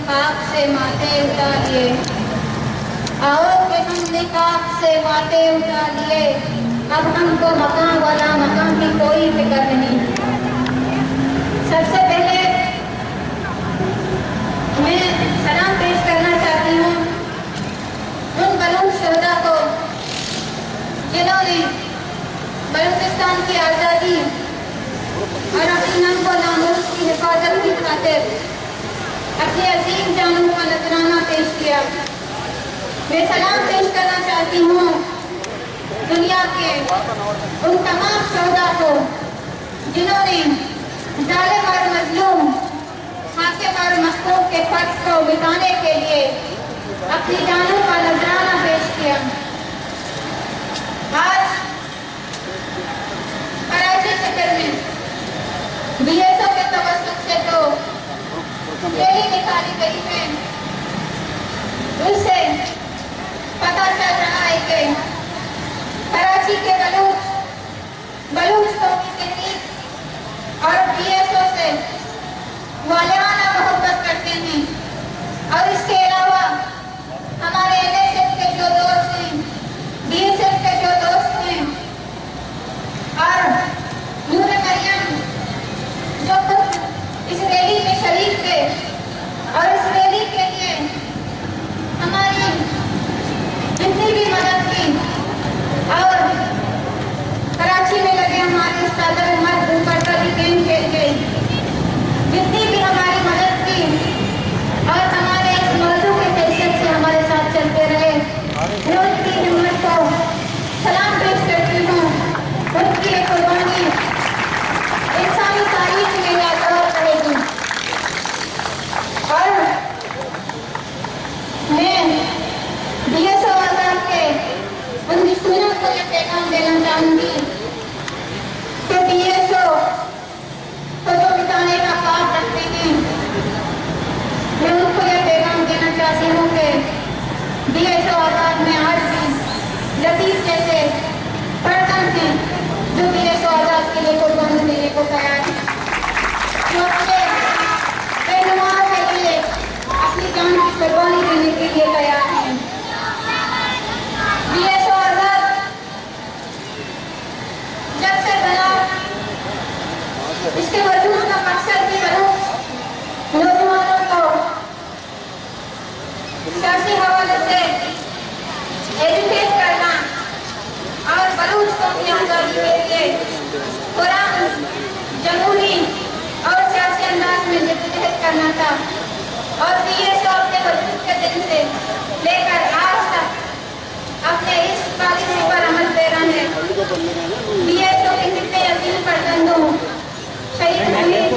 खाक से माथे उठा लिए, आओ कि हमने खाक से माथे उठा लिए, अब हमको मकान वाला मकान की कोई फिक्र नहीं। सबसे पहले मैं सलाम पेश करना चाहती हूँ उन बलूच शहदा को जिन्होंने बलूचिस्तान की आज़ादी और अपनी नाम को नामूस की हिफाजत की खातिर अपने अजीम जानों का नजराना पेश किया। मैं सलाम पेश करना चाहती हूँ दुनिया के उन तमाम शहदा को जिन्होंने जालिम और मजलूम, हाकिम और महकूम के फर्ज को मिटाने के लिए अपनी जानों का नजराना पेश किया। आज कराची शहर में BSO के तवज्जुह से तो रैली निकाली गई है, उससे पता चल रहा है कि कराची के बलूच कौमी तहरीक और BSO से वालियाना मोहब्बत करते हैं। और इसके अलावा हमारे NSF के जो दोस्त हैं, BSF के जो दोस्त हैं और नूर मरियम जो खुद इस रैली में शरीक थे और इस रैली के लिए हमारी जितनी भी मदद की और कराची में लगे हमारे उस्ताद उमर ऊपर का भी गेम खेल गई, जितनी भी हमारी मदद की और हमारे इस मौजू के हैसियत से हमारे साथ चलते रहे, मैं उनकी हिम्मत को सलाम पेश करती हूँ। उनकी एक कुर्बानी इंसानी तारीख में यादगार रहेगी। और मैं BSO आजाद के उन दुश्मनों को ये पैगाम देना चाहूंगी कि BSO को जो मिटाने का ख्वाब रखते हैं, मैं उनको ये पैगाम देना चाहती हूँ कि BSO आजाद में आज भी लतीफ जैसे बर्तन हैं जो BSO आजाद के लिए कुर्बानी देने को तैयार है, जो अपने रहनुमाओं के लिए अपनी जान की कुर्बानी देने के लिए तैयार हैं। BSO आजाद जब से बना, इसके वजूद का मकसद भी बलूच नौजवानों को सियासी हवाले से एजुकेट करना और बलूच को अपनी आज़ादी के लिए कुरान जमहूरी और सियासी अंदाज में जद्दोजहद करना था। और BSO अपने वजूद के दिन से लेकर आज तक अपने इस पॉलिसी पर अमल पैरा है। BSO के कितने अजीम फर्जंदों शहीद हमीद,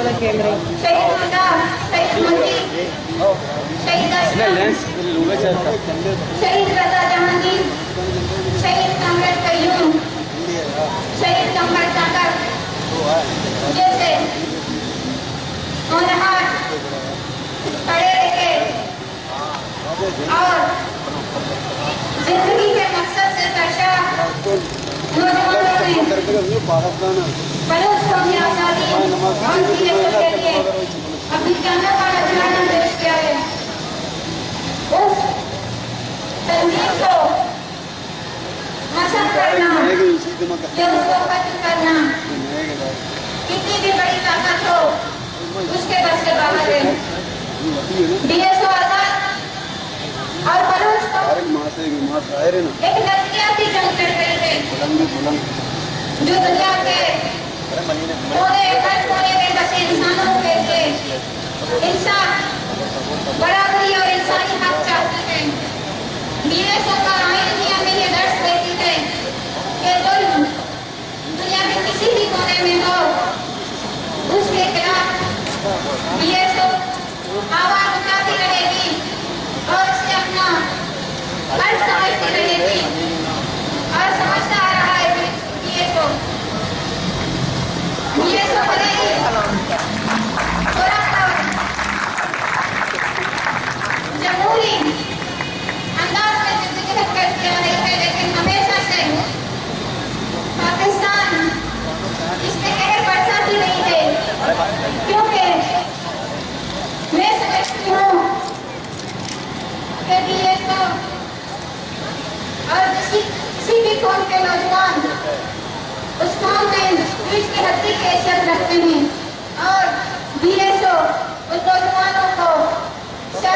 शहीद हुदा, शहीद मजीद, शहीद असलम, शहीद रजा जहांगीर, शहीद कमर कयूम, शहीद कमर ताकर जैसे होनहार खड़े रहे और जिंदगी के मकसद से सरशा नौजवानों ने बलूच कौमी आज़ादी और BSO के लिए अपनी जानों का नजराना पेश किया है। उस तंजीम को नस्ल करना या उसको खत्म करना कितनी भी बड़ी ताकत हो उसके बस से बाहर है। BSO आजाद और बलूच को एक नजरियाती जंग कर रहे थे जो दुनिया के हर कोने में बसे इंसानों के लिए इंसाफ, बराबरी और इंसानी हक चाहते हैं। BSO का आइन ही हमें ये दर्ज देती है कि जुल्म दुनिया के किसी भी कोने में हो उसके खिलाफ BSO आवाज उठाती रहेगी और उससे अपना फर्ज समझती रहेगी और समझता आ रहा है BSO बनेगी जमहूरी अंदाज में जद्दोजहद करती आ रही है, लेकिन हमेशा से पाकिस्तान इसमें कहर बरसाती रही है, क्योंकि मैं समझती हूँ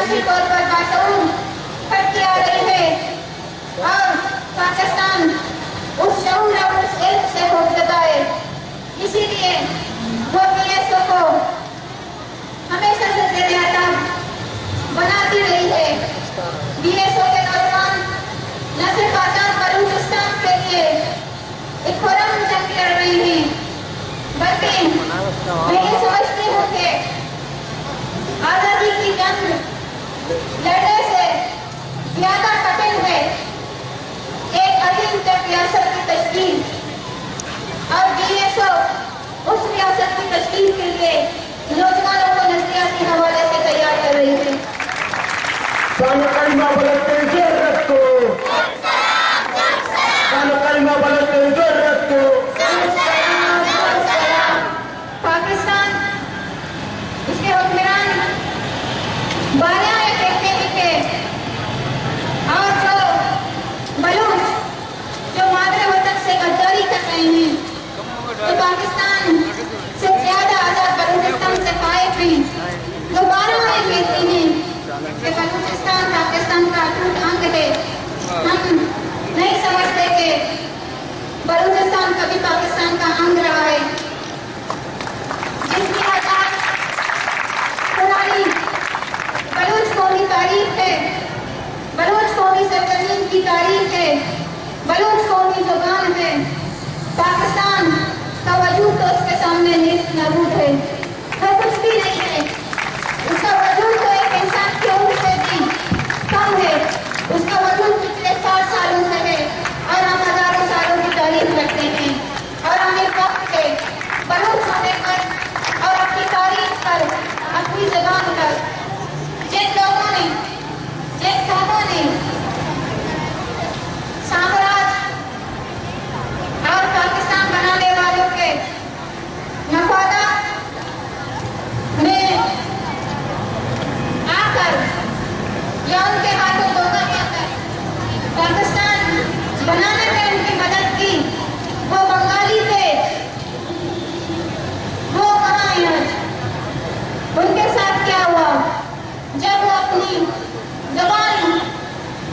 सियासी तौर पर बाशऊर करती आ रही है और पाकिस्तान उस शऊर और उस इल्म से खौफजदा है। इसीलिए वो बीएसओ को हमेशा से ज़ेर-ए-ताब बनाती रही है। बीएसओ के नौजवान न सिर्फ आजाद बलूचिस्तान के लिए एक खुर्रम जंग लड़ रही हैं, बल्कि मैं ये समझती हूँ कि आजादी की जंग लड़ने से ज्यादा कठिन है एक अजीम तक रियासत की तश्कील, और बीएसओ उस रियासत की तश्कील के लिए नौजवानों को नजरियाती हवाले से तैयार कर रही है। पाकिस्तान उसके हुक्मरान बालियां फेंकते दिखे और जो बलूच जो मादरे वतन से गद्दारी कर रहे हैं, तो पाकिस्तान से ज्यादा आजाद बलूचिस्तान से खाए भी दोबारा ये कहती हैं कि बलूचिस्तान पाकिस्तान का अटूट अंग है। हम नहीं समझते कि बलूचिस्तान कभी पाकिस्तान का अंग रहा है। जिसकी आजाद पुरानी बलूच कौमी तारीख है, बलूच कौमी सरजमीन की तारीख है, बलूच कौमी जुबान है। पाकिस्तान का वजूद तो उसके सामने नेस्त नाबूद है, वो कुछ भी नहीं है। उसका वजूद तो एक इंसान की उम्र से भी कम है। उसका वजूद पिछले 60 सालों से है और हम हजारों सालों की तारीख रखते हैं। और हम एक वक्त के बलूच होने पर और अपनी तारीख पर, अपनी जबान पर जिन लोगों ने, जिन कौमों ने साम्राज्य और पाकिस्तान बनाने वालों के मफादात में आकर या उनके हाथों धोखा देकर पाकिस्तान बनाने में उनकी मदद की, वो बंगाली थे, वो कहाँ हैं आज? उनके साथ क्या हुआ जब वो अपनी जबान,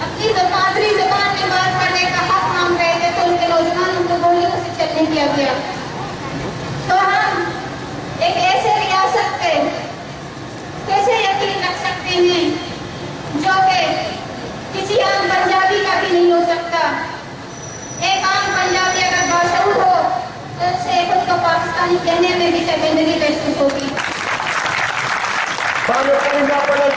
अपनी मादरी जबान में बात करने का हक मांग रहे थे, तो उनके नौजवानों को गोलियों से चलने दिया गया। तो हम एक ऐसे रियासत पे कैसे यकीन रख सकते हैं जो कि किसी आम पंजाबी का भी नहीं हो सकता? एक आम पंजाबी अगर बाशऊर हो तो उससे खुद को पाकिस्तानी कहने में भी शर्मिंदगी महसूस होगी। Vamos a ir a por el